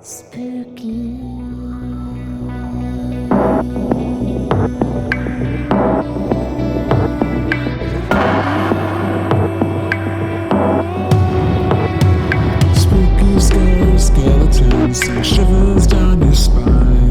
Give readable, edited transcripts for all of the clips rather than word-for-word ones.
Spooky. Spooky, scary skeletons send shivers down your spine.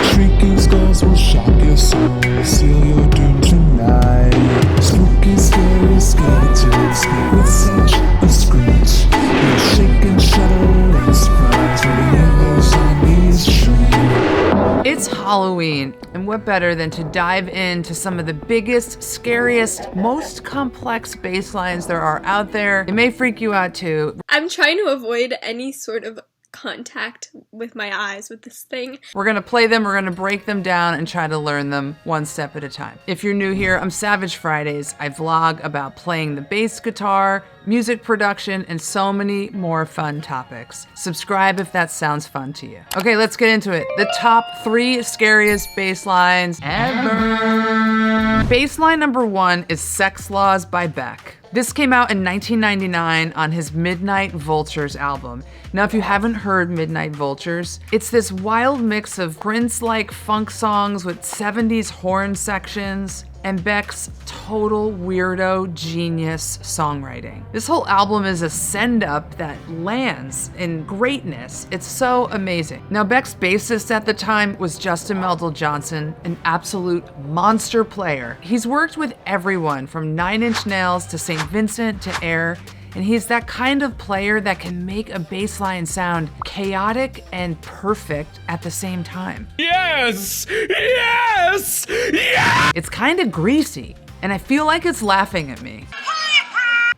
Shrieking skulls will shock your soul, seal your doom tonight. Spooky, scary skeletons with such a screech. You'll shake and shudder in surprise when the yellow zombies shriek. It's Halloween, and what better than to dive into some of the biggest, scariest, most complex bass lines there are out there. It may freak you out too. I'm trying to avoid any sort of contact with my eyes with this thing. We're gonna play them, we're gonna break them down and try to learn them one step at a time. If you're new here, I'm SavageFridays. I vlog about playing the bass guitar, music production, and so many more fun topics. Subscribe if that sounds fun to you. Okay, let's get into it. The top 3 scariest bass lines ever. Bass line number 1 is Sexx Laws by Beck. This came out in 1999 on his Midnight Vultures album. Now, if you haven't heard Midnight Vultures, it's this wild mix of Prince-like funk songs with 70s horn sections and Beck's total weirdo genius songwriting. This whole album is a send-up that lands in greatness. It's so amazing. Now, Beck's bassist at the time was Justin Meldal-Johnson, an absolute monster player. He's worked with everyone from Nine Inch Nails to St. Vincent to Air, and he's that kind of player that can make a bass line sound chaotic and perfect at the same time. Yes! Yes! Yes! It's kind of greasy, and I feel like it's laughing at me.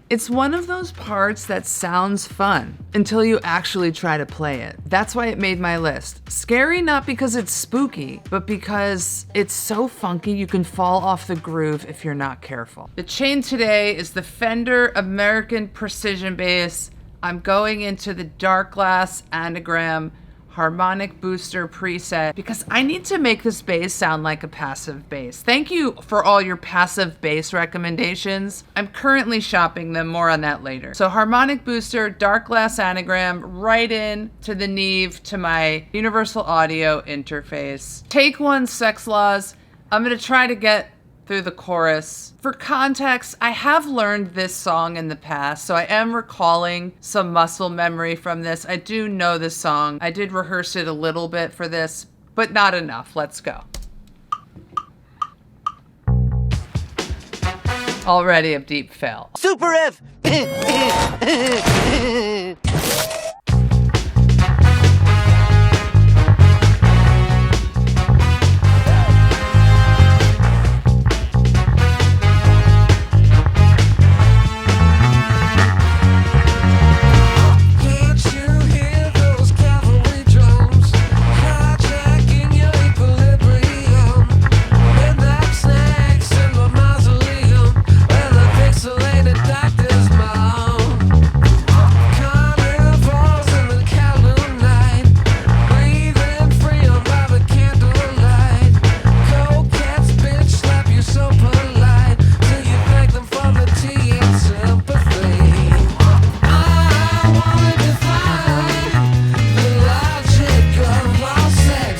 It's one of those parts that sounds fun until you actually try to play it. That's why it made my list. Scary not because it's spooky, but because it's so funky you can fall off the groove if you're not careful. The chain today is the Fender American Precision Bass. I'm going into the Darkglass Anagram Harmonic Booster preset because I need to make this bass sound like a passive bass. Thank you for all your passive bass recommendations. I'm currently shopping them, more on that later. So Harmonic Booster, Darkglass Anagram, right in to the Neve to my Universal Audio interface. Take 1, Sexx Laws. I'm gonna try to get through the chorus. For context, I have learned this song in the past, so I am recalling some muscle memory from this. I do know this song. I did rehearse it a little bit for this, but not enough. Let's go. Already a deep fail. Super F!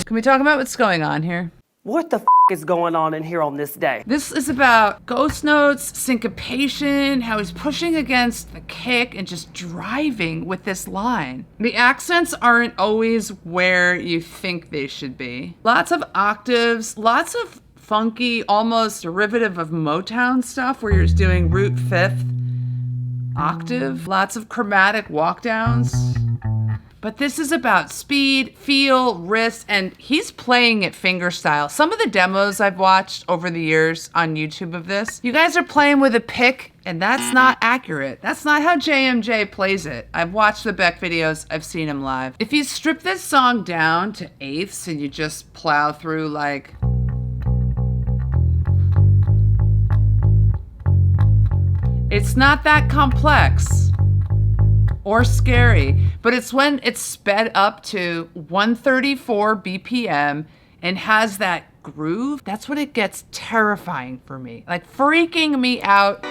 Can we talk about what's going on here? What the is going on in here on this day? This is about ghost notes, syncopation, how he's pushing against the kick and just driving with this line. The accents aren't always where you think they should be. Lots of octaves, lots of funky, almost derivative of Motown stuff where you're just doing root 5th octave. Lots of chromatic walk downs. But this is about speed, feel, wrist, and he's playing it fingerstyle. Some of the demos I've watched over the years on YouTube of this, you guys are playing with a pick, and that's not accurate. That's not how JMJ plays it. I've watched the Beck videos, I've seen him live. If you strip this song down to eighths and you just plow through like... It's not that complex or scary, but it's when it's sped up to 134 BPM and has that groove, that's when it gets terrifying for me. Like freaking me out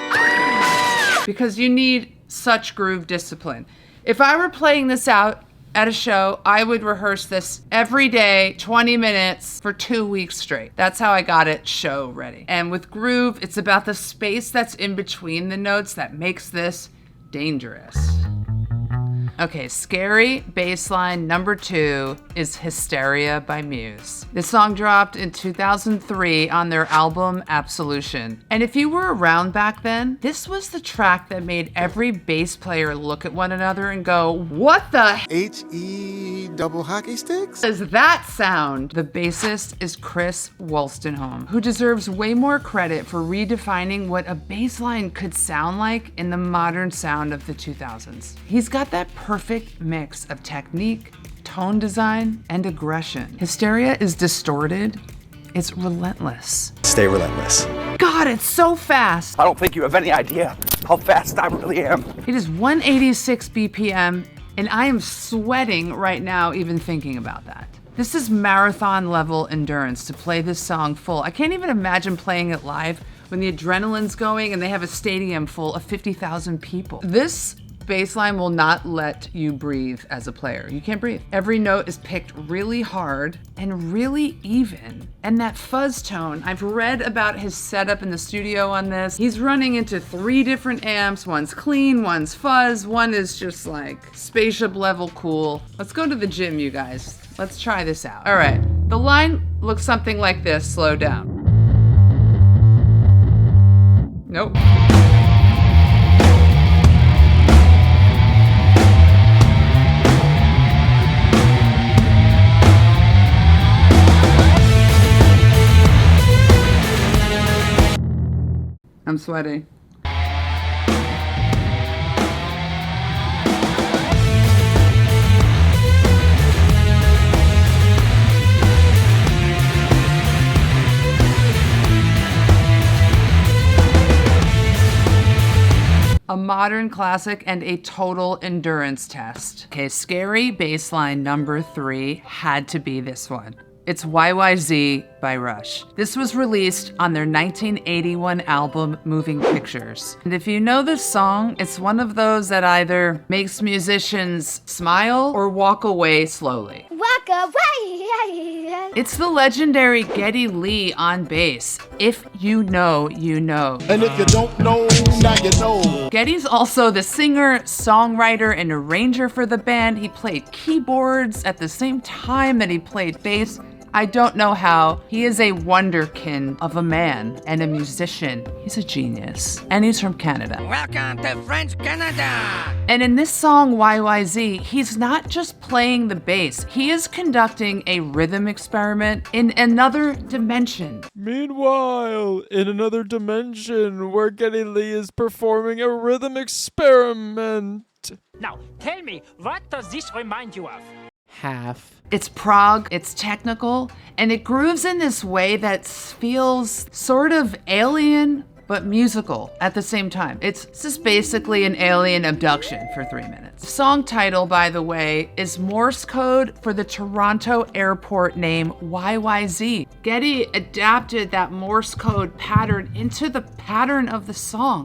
because you need such groove discipline. If I were playing this out at a show, I would rehearse this every day, 20 minutes for 2 weeks straight. That's how I got it show ready. And with groove, it's about the space that's in between the notes that makes this dangerous. Okay, scary bass line number 2 is Hysteria by Muse. This song dropped in 2003 on their album Absolution. And if you were around back then, this was the track that made every bass player look at one another and go, what the H-E double hockey sticks? is that sound? The bassist is Chris Wolstenholme, who deserves way more credit for redefining what a bass line could sound like in the modern sound of the 2000s. He's got that perfect mix of technique, tone design, and aggression. Hysteria is distorted. It's relentless. Stay relentless. God, it's so fast. I don't think you have any idea how fast I really am. It is 186 BPM, and I am sweating right now even thinking about that. This is marathon level endurance to play this song full. I can't even imagine playing it live when the adrenaline's going and they have a stadium full of 50,000 people. This bass line will not let you breathe as a player. You can't breathe. Every note is picked really hard and really even. And that fuzz tone, I've read about his setup in the studio on this. He's running into 3 different amps. One's clean, one's fuzz, one is just like spaceship level cool. Let's go to the gym, you guys. Let's try this out. All right, the line looks something like this. Slow down. Nope. I'm sweating. A modern classic and a total endurance test. Okay, scary bassline number 3 had to be this one. It's YYZ by Rush. This was released on their 1981 album, Moving Pictures. And if you know this song, it's one of those that either makes musicians smile or walk away slowly. Walk away! It's the legendary Geddy Lee on bass. If you know, you know. And if you don't know, now you know. Geddy's also the singer, songwriter, and arranger for the band. He played keyboards at the same time that he played bass. I don't know how. He is a wonderkind of a man and a musician. He's a genius. And he's from Canada. Welcome to French Canada! And in this song, YYZ, he's not just playing the bass. He is conducting a rhythm experiment in another dimension. Meanwhile, in another dimension where Geddy Lee is performing a rhythm experiment. Now, tell me, what does this remind you of? Half. It's prog, it's technical, and it grooves in this way that feels sort of alien, but musical at the same time. It's just basically an alien abduction for 3 minutes. The song title, by the way, is Morse code for the Toronto airport name YYZ. Geddy adapted that Morse code pattern into the pattern of the song.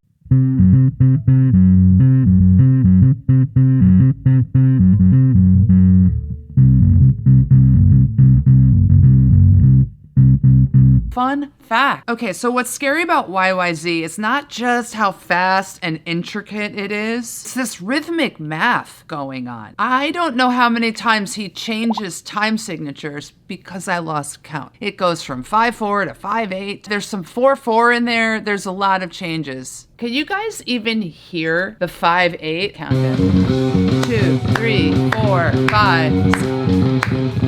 Fun fact. Okay, so what's scary about YYZ is not just how fast and intricate it is, it's this rhythmic math going on. I don't know how many times he changes time signatures because I lost count. It goes from 5/4 to 5/8. There's some 4/4 in there. There's a lot of changes. Can you guys even hear the 5/8 countdown? 2, 3, 4, 5,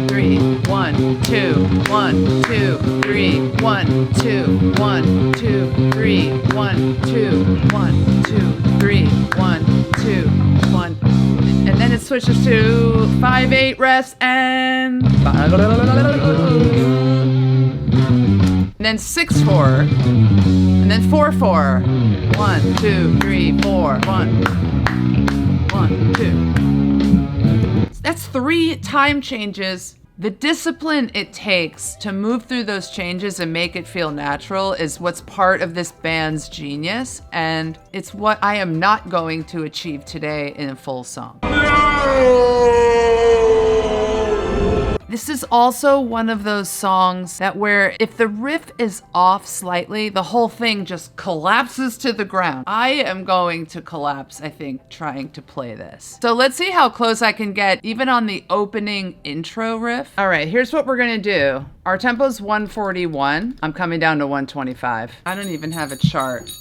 3, 1, 2, 1, 2, 3, 1, 2, 1, 2, 3, 1, 2, 1, 2, 3, 1, 2, 1. And then it switches to 5/8 rest and then 6/4 and then 4/4. 1, 2, 3, 4, 1, 1, 2. That's 3 time changes The discipline it takes to move through those changes and make it feel natural is what's part of this band's genius, and it's what I am not going to achieve today in a full song. This is also one of those songs that where if the riff is off slightly, the whole thing just collapses to the ground. I am going to collapse, I think, trying to play this. So let's see how close I can get even on the opening intro riff. All right, here's what we're gonna do. Our tempo's 141. I'm coming down to 125. I don't even have a chart.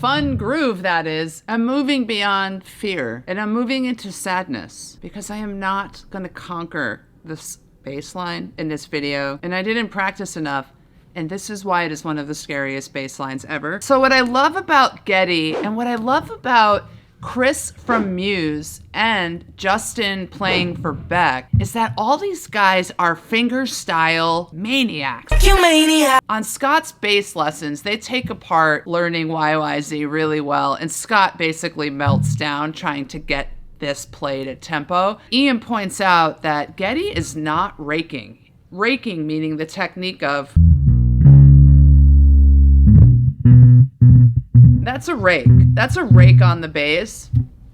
Fun groove that is. I'm moving beyond fear and I'm moving into sadness because I am not going to conquer this bass line in this video, and I didn't practice enough, and this is why it is one of the scariest bass lines ever. So what I love about Geddy and what I love about Chris from Muse and Justin playing for Beck is that all these guys are fingerstyle maniacs. You maniac! On Scott's bass lessons, they take apart learning YYZ really well, and Scott basically melts down trying to get this played at tempo. Ian points out that Geddy is not raking. Raking meaning the technique of that's a rake. That's a rake on the bass.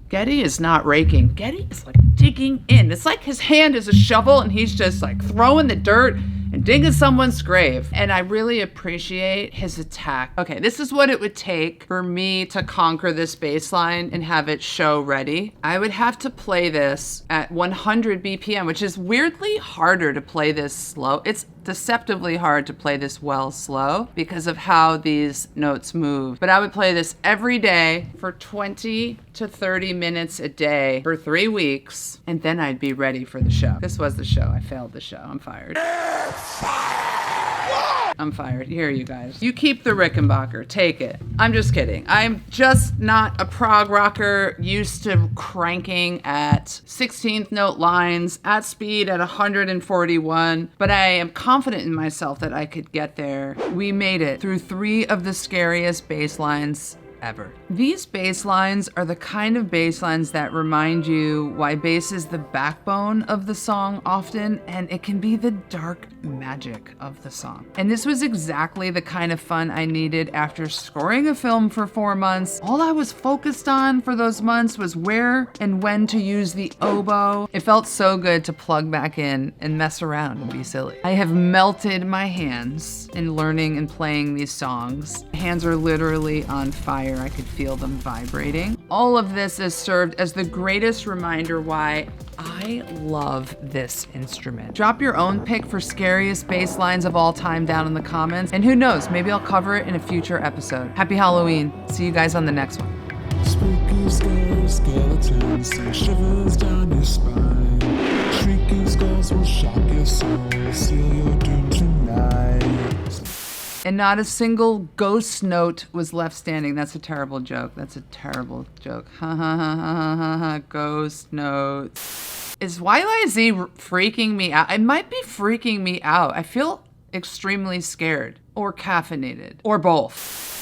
Geddy is not raking. Geddy is like digging in. It's like his hand is a shovel and he's just like throwing the dirt and digging someone's grave. And I really appreciate his attack. Okay, this is what it would take for me to conquer this bass line and have it show ready. I would have to play this at 100 BPM, which is weirdly harder to play this slow. It's deceptively hard to play this well slow because of how these notes move. But I would play this every day for 20 to 30 minutes a day for 3 weeks, and then I'd be ready for the show. This was the show. I failed the show. I'm fired. I'm fired. Here, you guys. You keep the Rickenbacker. Take it. I'm just kidding. I'm just not a prog rocker used to cranking at 16th note lines at speed at 141, but I am confident in myself that I could get there. We made it through 3 of the scariest bass lines ever. These bass lines are the kind of bass lines that remind you why bass is the backbone of the song often, and it can be the dark magic of the song. And this was exactly the kind of fun I needed after scoring a film for 4 months. All I was focused on for those months was where and when to use the oboe. It felt so good to plug back in and mess around and be silly. I have melted my hands in learning and playing these songs. My hands are literally on fire. I could feel them vibrating. All of this has served as the greatest reminder why I love this instrument. Drop your own pick for scariest bass lines of all time down in the comments, and who knows, maybe I'll cover it in a future episode. Happy Halloween. See you guys on the next one. Spooky, scary skeletons send shivers down your spine. Shrieking skulls will shock your soul, seal your doom tonight. And not a single ghost note was left standing. That's a terrible joke. That's a terrible joke. Ha ha ha ha ha ha. Ghost notes. Is YYZ freaking me out? It might be freaking me out. I feel extremely scared or caffeinated or both.